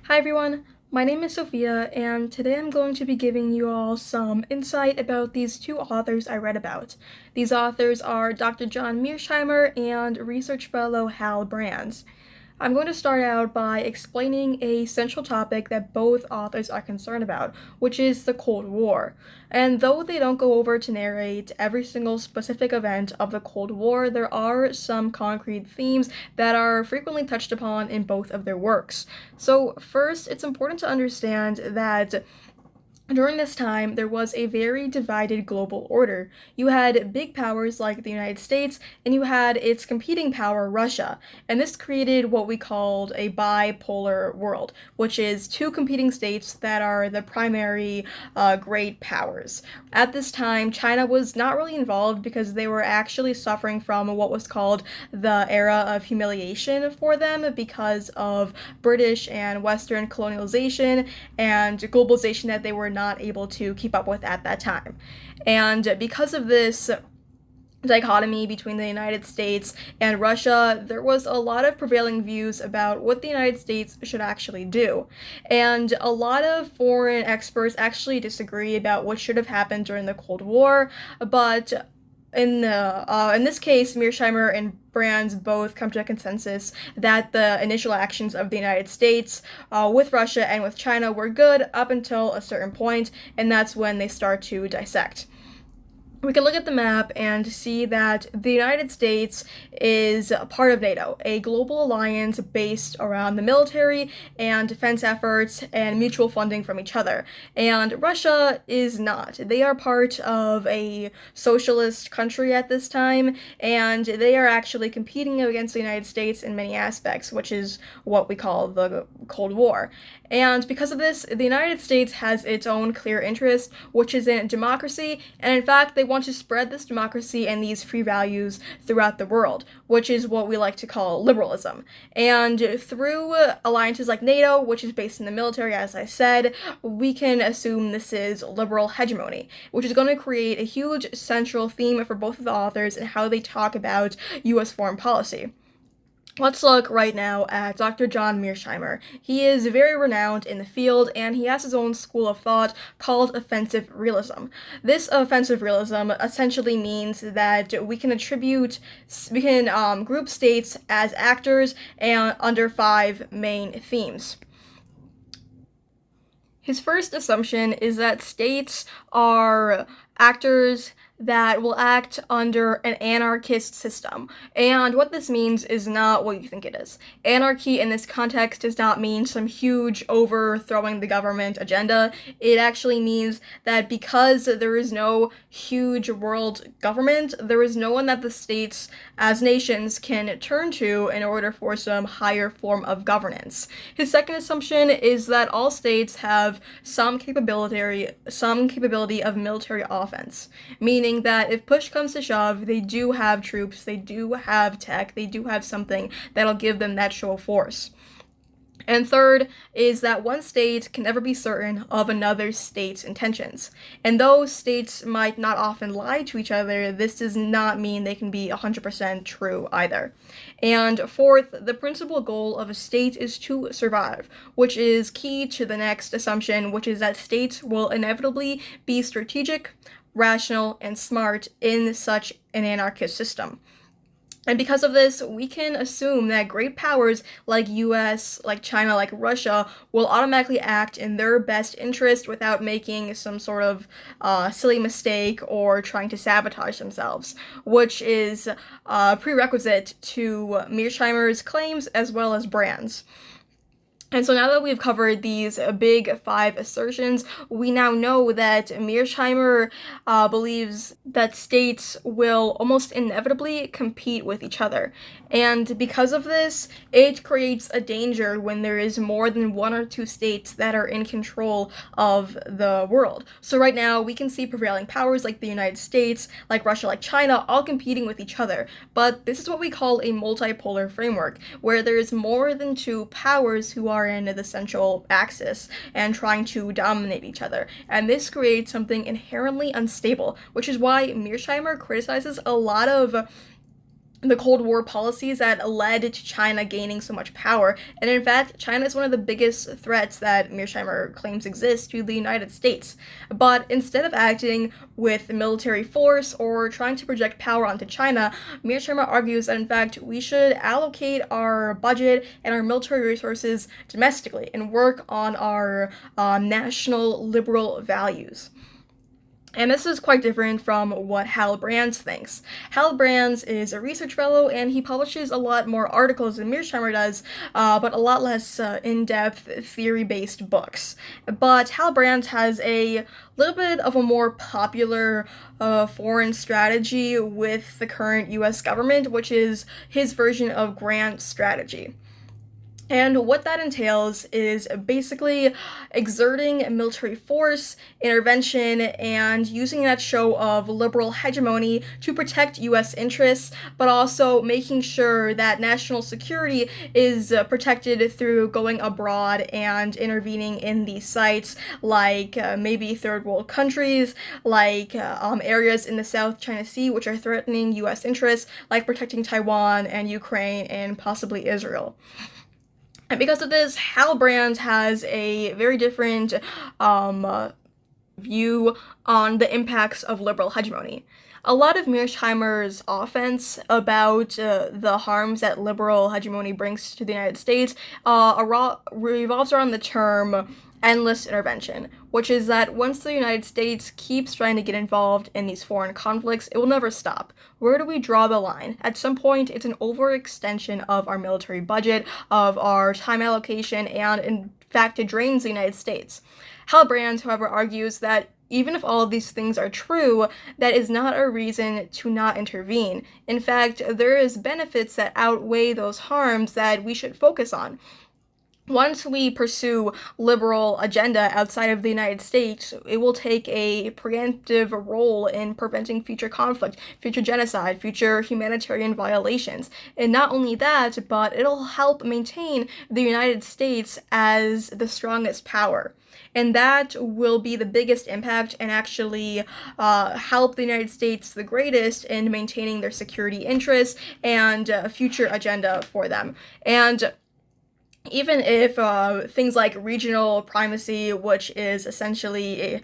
Hi everyone, my name is Sophia, and today I'm going to be giving you all some insight about these two authors I read about. These authors are Dr. John Mearsheimer and research fellow Hal Brands. I'm going to start out by explaining a central topic that both authors are concerned about, which is the Cold War. And though they don't go over to narrate every single specific event of the Cold War, there are some concrete themes that are frequently touched upon in both of their works. So first, it's important to understand that during this time, there was a very divided global order. You had big powers like the United States, and you had its competing power, Russia. And this created what we called a bipolar world, which is two competing states that are the primary great powers. At this time, China was not really involved because they were actually suffering from what was called the era of humiliation for them because of British and Western colonialization and globalization that they were not able to keep up with at that time. And because of this dichotomy between the United States and Russia, there was a lot of prevailing views about what the United States should actually do. And a lot of foreign experts actually disagree about what should have happened during the Cold War, but in this case, Mearsheimer and Brands both come to a consensus that the initial actions of the United States with Russia and with China were good up until a certain point, and that's when they start to dissect. We can look at the map and see that the United States is a part of NATO, a global alliance based around the military and defense efforts and mutual funding from each other. And Russia is not. They are part of a socialist country at this time, and they are actually competing against the United States in many aspects, which is what we call the Cold War. And because of this, the United States has its own clear interest, which is in democracy, and in fact, they want to spread this democracy and these free values throughout the world, which is what we like to call liberalism. And through alliances like NATO, which is based in the military, as I said, we can assume this is liberal hegemony, which is going to create a huge central theme for both of the authors and how they talk about US foreign policy. Let's look right now at Dr. John Mearsheimer. He is very renowned in the field, and he has his own school of thought called offensive realism. This offensive realism essentially means that we can group states as actors and under 5 main themes. His first assumption is that states are actors that will act under an anarchist system. And what this means is not what you think it is. Anarchy in this context does not mean some huge overthrowing the government agenda. It actually means that because there is no huge world government, there is no one that the states as nations can turn to in order for some higher form of governance. His second assumption is that all states have some capability of military offense, meaning that if push comes to shove, they do have troops, they do have tech, they do have something that'll give them that show of force. And third is that one state can never be certain of another state's intentions. And though states might not often lie to each other, this does not mean they can be 100% true either. And fourth, the principal goal of a state is to survive, which is key to the next assumption, which is that states will inevitably be strategic, rational, and smart in such an anarchist system. And because of this, we can assume that great powers like US, like China, like Russia, will automatically act in their best interest without making some sort of silly mistake or trying to sabotage themselves, which is a prerequisite to Mearsheimer's claims as well as Brand's. And so now that we've covered these big 5 assertions, we now know that Mearsheimer believes that states will almost inevitably compete with each other. And because of this, it creates a danger when there is more than 1 or 2 states that are in control of the world. So right now, we can see prevailing powers like the United States, like Russia, like China, all competing with each other. But this is what we call a multipolar framework, where there's more than 2 powers who are in the central axis and trying to dominate each other. And this creates something inherently unstable, which is why Mearsheimer criticizes a lot of the Cold War policies that led to China gaining so much power. And in fact, China is one of the biggest threats that Mearsheimer claims exist to the United States. But instead of acting with military force or trying to project power onto China, Mearsheimer argues that in fact we should allocate our budget and our military resources domestically and work on our national liberal values. And this is quite different from what Hal Brands thinks. Hal Brands is a research fellow, and he publishes a lot more articles than Mearsheimer does, but a lot less in-depth theory-based books. But Hal Brands has a little bit of a more popular foreign strategy with the current US government, which is his version of grand strategy. And what that entails is basically exerting military force, intervention, and using that show of liberal hegemony to protect US interests, but also making sure that national security is protected through going abroad and intervening in these sites, like maybe third world countries, like areas in the South China Sea which are threatening US interests, like protecting Taiwan and Ukraine and possibly Israel. And because of this, Hal Brands has a very different view on the impacts of liberal hegemony. A lot of Mearsheimer's offense about the harms that liberal hegemony brings to the United States revolves around the term endless intervention, which is that once the United States keeps trying to get involved in these foreign conflicts, it will never stop. Where do we draw the line? At some point, it's an overextension of our military budget, of our time allocation, and in fact, it drains the United States. Hal Brands, however, argues that even if all of these things are true, that is not a reason to not intervene. In fact, there is benefits that outweigh those harms that we should focus on. Once we pursue liberal agenda outside of the United States, it will take a preemptive role in preventing future conflict, future genocide, future humanitarian violations. And not only that, but it'll help maintain the United States as the strongest power. And that will be the biggest impact and actually help the United States the greatest in maintaining their security interests and future agenda for them. And even if things like regional primacy, which is essentially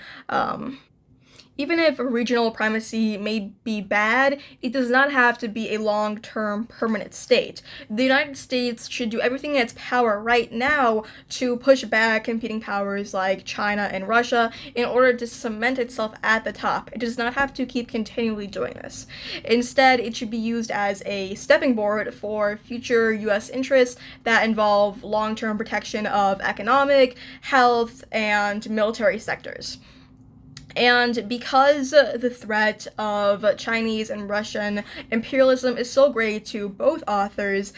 even if regional primacy may be bad, it does not have to be a long-term permanent state. The United States should do everything in its power right now to push back competing powers like China and Russia in order to cement itself at the top. It does not have to keep continually doing this. Instead, it should be used as a stepping board for future US interests that involve long-term protection of economic, health, and military sectors. And because the threat of Chinese and Russian imperialism is so great to both authors,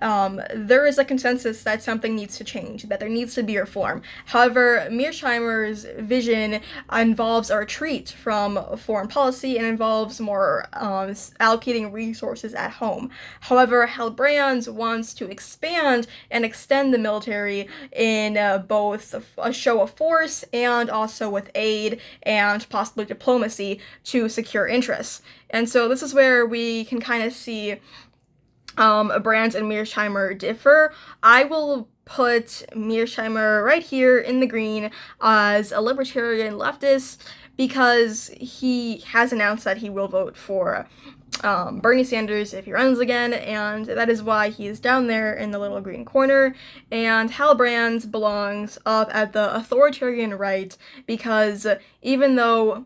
there is a consensus that something needs to change, that there needs to be reform. However, Mearsheimer's vision involves a retreat from foreign policy and involves more allocating resources at home. However, Hal Brands wants to expand and extend the military in both a show of force and also with aid and possibly diplomacy to secure interests. And so this is where we can kind of see Brands and Mearsheimer differ. I will put Mearsheimer right here in the green as a libertarian leftist because he has announced that he will vote for Bernie Sanders if he runs again, and that is why he is down there in the little green corner. And Hal Brands belongs up at the authoritarian right because even though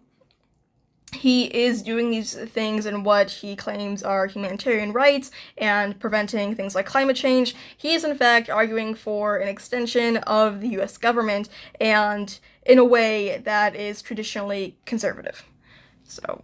he is doing these things in what he claims are humanitarian rights and preventing things like climate change, he is in fact arguing for an extension of the US government and in a way that is traditionally conservative. So